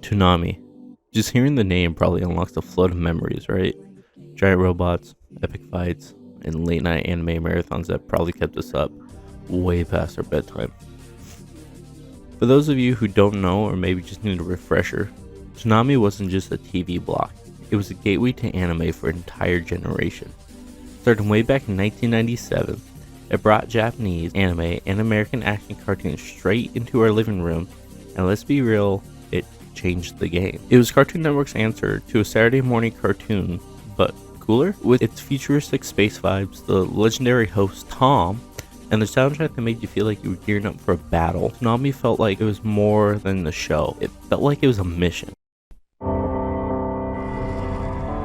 Toonami. Just hearing the name probably unlocks a flood of memories, right? Giant robots, epic fights, and late night anime marathons that probably kept us up way past our bedtime. For those of you who don't know or maybe just need a refresher, Toonami wasn't just a TV block, it was a gateway to anime for an entire generation. Starting way back in 1997, it brought Japanese anime and American action cartoons straight into our living room, and let's be real, it changed the game. It was Cartoon Network's answer to a Saturday morning cartoon, but cooler, with its futuristic space vibes, the legendary host T.O.M, and the soundtrack that made you feel like you were gearing up for a battle. Toonami felt like it was more than a show. It felt like it was a mission.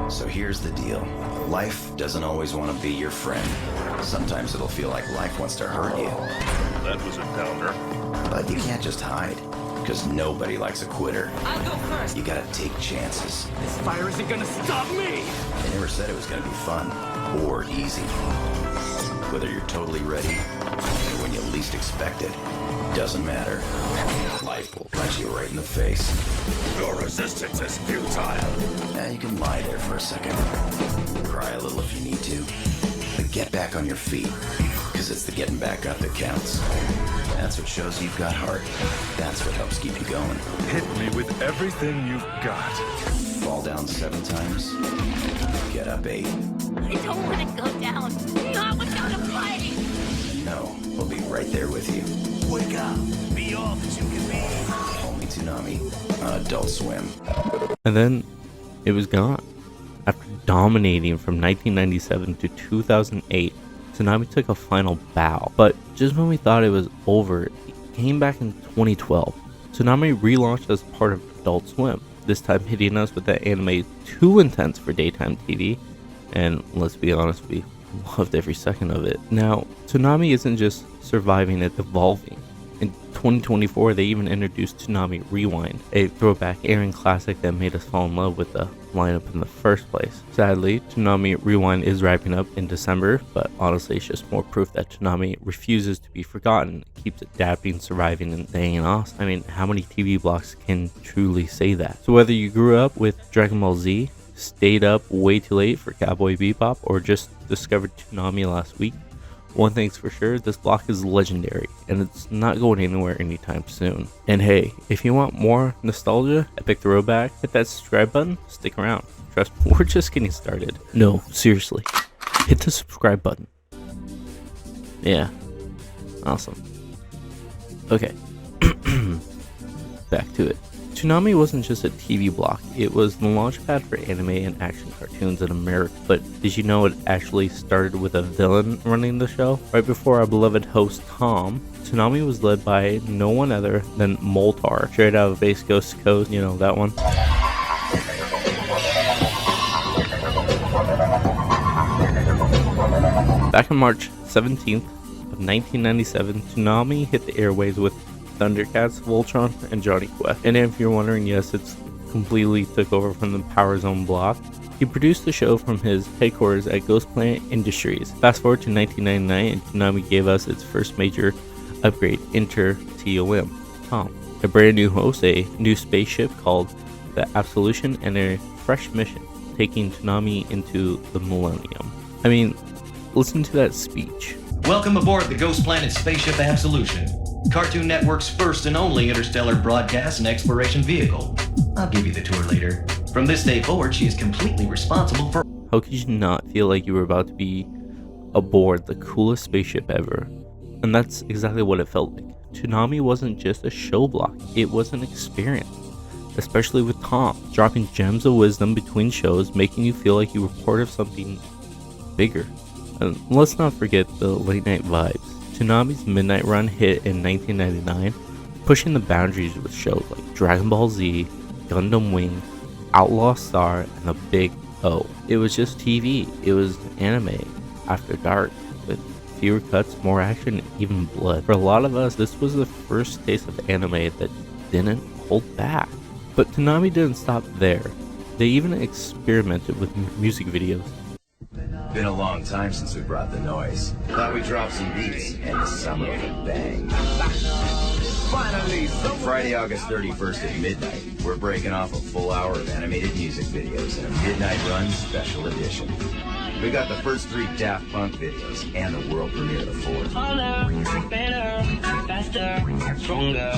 So here's the deal. Life doesn't always want to be your friend. Sometimes it'll feel like life wants to hurt you. That was a downer. But you can't just hide, because nobody likes a quitter. I'll go first. You gotta take chances. This fire isn't gonna stop me! They never said it was gonna be fun or easy. Whether you're totally ready or when you least expect it, doesn't matter. Life will punch you right in the face. Your resistance is futile. Now you can lie there for a second. Cry a little if you need to. But get back on your feet, because it's the getting back up that counts. That's what shows you've got heart. That's what helps keep you going. Hit me with everything you've got. Fall down 7 times, get up 8. I don't want to go down. Not without a fight. No, we'll be right there with you. Wake up! Be all that you can be! Only Toonami on Adult Swim. And then it was gone. After dominating from 1997 to 2008, Toonami took a final bow. But just when we thought it was over, it came back in 2012. Toonami relaunched as part of Adult Swim, this time hitting us with that anime too intense for daytime TV. And let's be honest, we loved every second of it. Now, Toonami isn't just surviving, it's evolving. In 2024, they even introduced Toonami Rewind, a throwback airing classic that made us fall in love with the lineup in the first place. Sadly, Toonami Rewind is wrapping up in December, but honestly, it's just more proof that Toonami refuses to be forgotten. It keeps adapting, surviving, and staying awesome. I mean, how many TV blocks can truly say that? So whether you grew up with Dragon Ball Z, stayed up way too late for Cowboy Bebop, or just discovered Toonami last week, one thing's for sure, this block is legendary, and it's not going anywhere anytime soon. And hey, if you want more nostalgia, epic throwback, hit that subscribe button, stick around. Trust me, we're just getting started. No, seriously, hit the subscribe button. Yeah, awesome. Okay, back to it. Toonami wasn't just a TV block, it was the launchpad for anime and action cartoons in America. But did you know it actually started with a villain running the show? Right before our beloved host T.O.M, Toonami was led by no one other than Moltar, straight out of Base Coast to Coast, you know that one. Back on March 17th of 1997, Toonami hit the airwaves with Thundercats, Voltron, and Johnny Quest. And if you're wondering, yes, it's completely took over from the Power Zone block. He produced the show from his headquarters at Ghost Planet Industries. Fast forward to 1999, and Toonami gave us its first major upgrade, enter T.O.M, Tom, a brand new host, a new spaceship called the Absolution, and a fresh mission, taking Toonami into the millennium. I mean, listen to that speech. Welcome aboard the Ghost Planet Spaceship Absolution, Cartoon Network's first and only interstellar broadcast and exploration vehicle. I'll give you the tour later. From this day forward, she is completely responsible for... How could you not feel like you were about to be aboard the coolest spaceship ever? And that's exactly what it felt like. Toonami wasn't just a show block, it was an experience. Especially with Tom, dropping gems of wisdom between shows, making you feel like you were part of something bigger. And let's not forget the late night vibes. Toonami's midnight run hit in 1999, pushing the boundaries with shows like Dragon Ball Z, Gundam Wing, Outlaw Star, and The Big O. It was just TV. It was anime after dark, with fewer cuts, more action, and even blood. For a lot of us, this was the first taste of anime that didn't hold back. But Toonami didn't stop there. They even experimented with music videos. Been a long time since we brought the noise. Thought we'd drop some beats, and the summer would bang. Friday, August 31st at midnight, we're breaking off a full hour of animated music videos in a Midnight Run special edition. We got the first 3 Daft Punk videos and the world premiere of the 4th. Better, faster, stronger.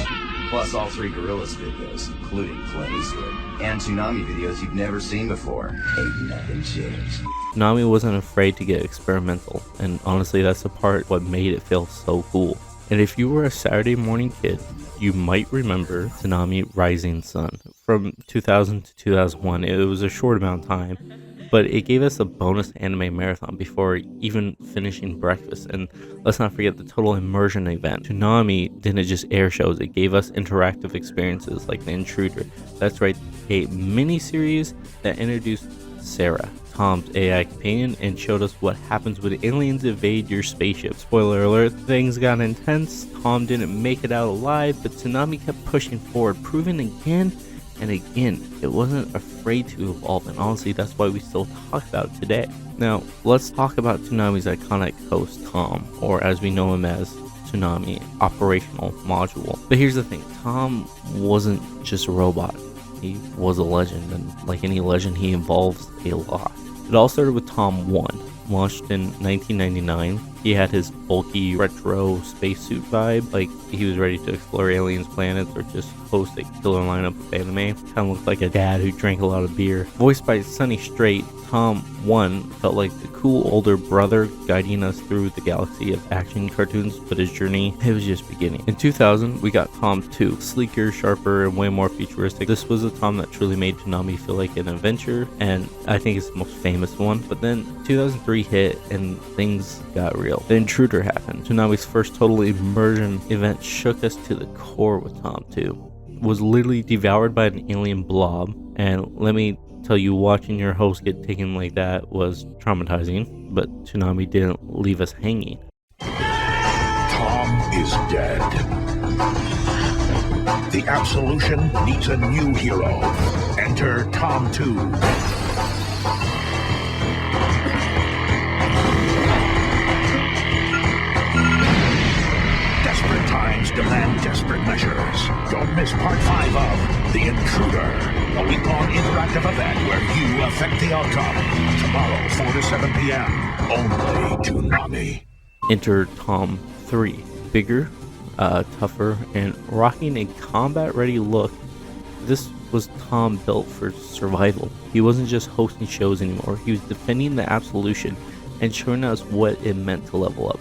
Plus all 3 Gorillaz videos, including Clint Eastwood, and Toonami videos you've never seen before. Ain't nothing changed. Toonami wasn't afraid to get experimental, and honestly that's the part what made it feel so cool. And if you were a Saturday morning kid, you might remember Toonami Rising Sun. From 2000 to 2001, it was a short amount of time, but it gave us a bonus anime marathon before even finishing breakfast. And let's not forget the total immersion event. Toonami didn't just air shows, it gave us interactive experiences like The Intruder. That's right, a mini-series that introduced Sarah, Tom's AI companion, and showed us what happens when aliens invade your spaceship. Spoiler alert, things got intense. Tom didn't make it out alive, but Toonami kept pushing forward, proving again and again it wasn't afraid to evolve, and honestly that's why we still talk about it today. Now let's talk about Toonami's iconic host Tom, or as we know him as Toonami Operational Module. But here's the thing, Tom wasn't just a robot, he was a legend, and like any legend he evolves a lot. It all started with Tom 1, launched in 1999. He had his bulky retro spacesuit vibe, like he was ready to explore aliens' planets or just host a killer lineup of anime. Kind of looked like a dad who drank a lot of beer. Voiced by Sonny Strait, Tom 1 felt like the cool older brother guiding us through the galaxy of action cartoons, but his journey, it was just beginning. In 2000, we got Tom 2, sleeker, sharper, and way more futuristic. This was a Tom that truly made Toonami feel like an adventure, and I think it's the most famous one. But then 2003 hit and things got real. The Intruder happened. Toonami's first total immersion event shook us to the core with Tom 2. Was literally devoured by an alien blob, and let me tell you, watching your host get taken like that was traumatizing, but Toonami didn't leave us hanging. Tom is dead. The Absolution needs a new hero. Enter Tom 2. Desperate times demand desperate measures. Don't miss part 5 of The Intruder, a week-long interactive event where you affect the outcome. Tomorrow, 4 to 7 p.m. Only Toonami. Enter Tom 3. Bigger, tougher, and rocking a combat-ready look. This was Tom built for survival. He wasn't just hosting shows anymore. He was defending the Absolution and showing us what it meant to level up.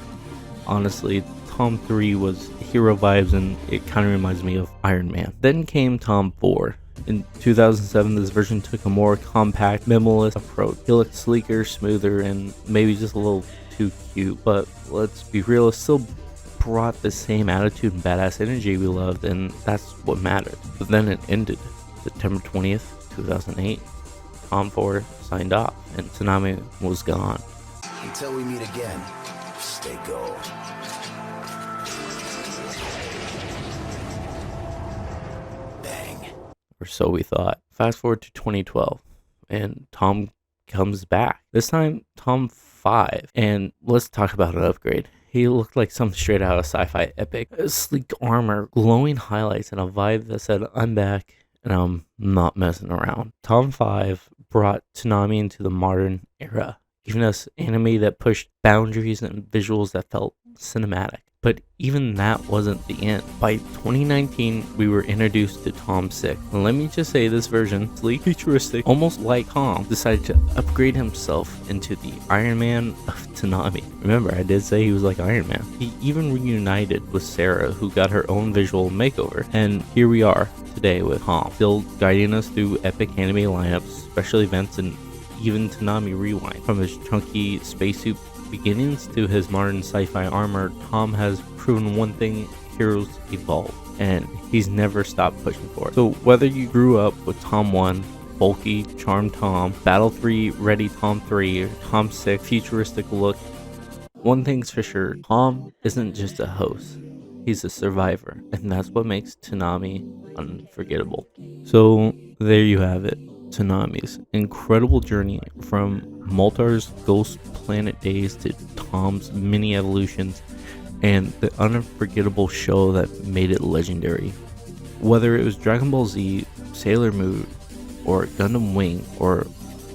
Honestly, Tom 3 was hero vibes, and it kind of reminds me of Iron Man. Then came Tom 4. In 2007, this version took a more compact, minimalist approach. He looked sleeker, smoother, and maybe just a little too cute, but let's be real, it still brought the same attitude and badass energy we loved, and that's what mattered. But then it ended. September 20th, 2008, Tom 4 signed off, and Toonami was gone. Until we meet again, stay gold. Bang. Or so we thought. Fast forward to 2012, and Tom comes back. This time, Tom 5. And let's talk about an upgrade. He looked like something straight out of sci-fi epic. Sleek armor, glowing highlights, and a vibe that said, I'm back, and I'm not messing around. Tom 5 brought Toonami into the modern era, giving us anime that pushed boundaries and visuals that felt cinematic. But even that wasn't the end. By 2019, we were introduced to Tom 6. And let me just say, this version, sleek, futuristic, almost like Tom, decided to upgrade himself into the Iron Man of Toonami. Remember, I did say he was like Iron Man. He even reunited with Sarah, who got her own visual makeover. And here we are today with Tom, still guiding us through epic anime lineups, special events, and even Toonami Rewind. From his chunky spacesuit beginnings to his modern sci-fi armor, Tom has proven one thing: heroes evolve, and he's never stopped pushing for it. So whether you grew up with Tom 1, bulky, charmed Tom, Battle 3, ready Tom 3, or Tom 6, futuristic look, one thing's for sure, Tom isn't just a host, he's a survivor, and that's what makes Toonami unforgettable. So there you have it, Toonami's incredible journey from Moltar's Ghost Planet days to Tom's mini evolutions and the unforgettable show that made it legendary. Whether it was Dragon Ball Z, Sailor Moon, or Gundam Wing, or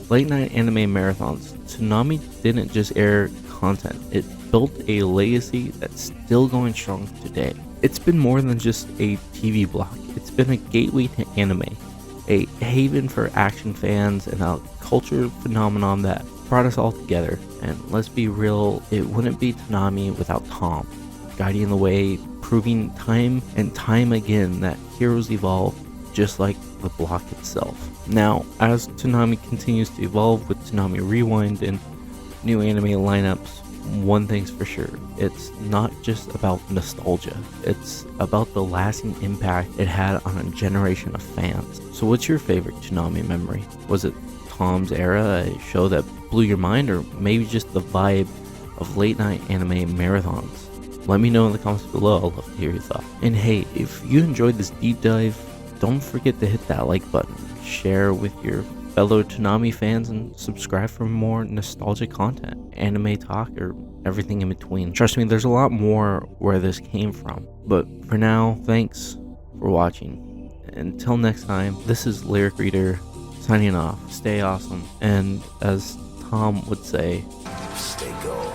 late night anime marathons, Toonami didn't just air content, it built a legacy that's still going strong today. It's been more than just a TV block, it's been a gateway to anime, a haven for action fans, and a culture phenomenon that brought us all together. And let's be real, it wouldn't be Toonami without T.O.M, guiding the way, proving time and time again that heroes evolve just like the block itself. Now, as Toonami continues to evolve with Toonami Rewind and new anime lineups, one thing's for sure, it's not just about nostalgia, it's about the lasting impact it had on a generation of fans. So what's your favorite Toonami memory? Was it T.O.M's era, a show that blew your mind, or maybe just the vibe of late night anime marathons? Let me know in the comments below, I'd love to hear your thoughts. And hey, if you enjoyed this deep dive, don't forget to hit that like button, share with your fellow Toonami fans, and subscribe for more nostalgic content, anime talk, or everything in between. Trust me, there's a lot more where this came from. But for now, thanks for watching. Until next time, this is Lyric Reader signing off. Stay awesome, and as Tom would say, Stay gold.